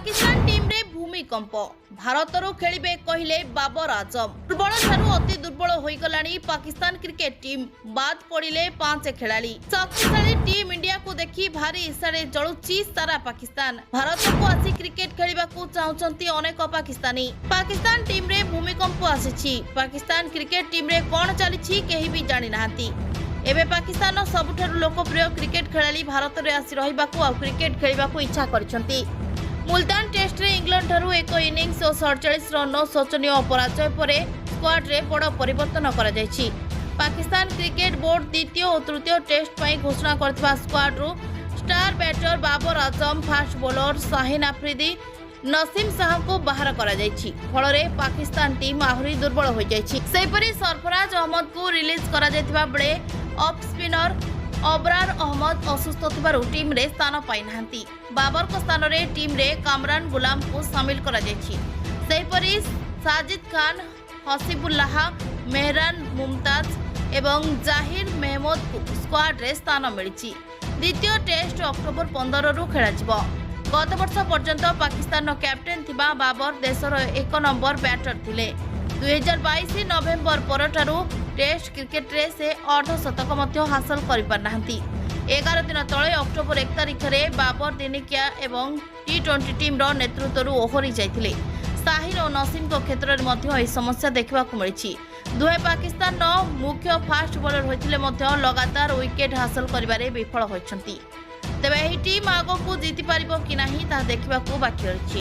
Pakistan team रे भूमिकंप भारतरू खेलिबे कहिले बाबर आजम दुर्बल ठारू अति दुर्बल होई गलानी पाकिस्तान क्रिकेट टीम बाद पड़िले 5 खेलाड़ी शक्तिशाली टीम इंडिया को देखि भारी इशारे जळुची सारा पाकिस्तान भारत को आसी क्रिकेट खेलिबा को चाहुचंती अनेक पाकिस्तान टीम रे भूमिकंप आसीछि पाकिस्तान क्रिकेट टीम रे कोन चलीछि केही भी जानि नाहंती एबे पाकिस्तान सबुठारु लोकप्रिय क्रिकेट खेलाड़ी भारत रे आसी रहिबाकू आ क्रिकेट खेलिबाकू इच्छा करछंती मुल्तान टेस्ट रे इंग्लैंड ठारू एक इनिंग्स और 47 रन शोचनीय पराजय पर स्क्वाड रे बड़ परिवर्तन करा जायछि पाकिस्तान क्रिकेट बोर्ड द्वितीय और तृतीय टेस्ट पई घोषणा करथिबा स्क्वाड रू star batter Babar Azam fast bowler Shaheen Afridi Naseem Shah को बाहर करा जायछि फल रे पाकिस्तान टीम आहुरी दुर्बल हो जायछि सेपरी सरफराज अहमद को रिलीज करा जायथिबा बेले ऑफ स्पिनर अबरार अहमद असुस्थ थिबारु टीम रे स्थान पाई नाहंती बाबर को स्थान रे टीम रे कामरान गुलाम को शामिल करा जायछि सेपरी साजिद खान हसीबुल्लाह मेहरान मुमताज एवं जाहिर महमूद को स्क्वाड रे स्थान मिलिछि द्वितीय टेस्ट अक्टोबर 15 रु खेला जिवो गत वर्ष पर्यंत पाकिस्तान कैप्टेन थिबा बाबर देशर 1 नंबर बैटर थिले 2022 नवेम्बर परठारु टेस्ट क्रिकेट रे से अर्धशतक मध्य हासिल करि पारनाहंती 11 दिन तले अक्टोबर 1 तारिख रे बाबर दिनिकिया एवं टी20 टीम रो नेतृत्व ओहरी जाइथिले साहिल और नसीम को क्षेत्र में मध्य एही समस्या देखा मिली दुहे पाकिस्तान मुख्य फास्ट बॉलर होइथिले मध्य लगातार विकेट हासिल करिबारे विफल होइछंती तेबे एही टीम आगो को जीति पारिबो कि नाही ता देखिबाकू बाकी अछि।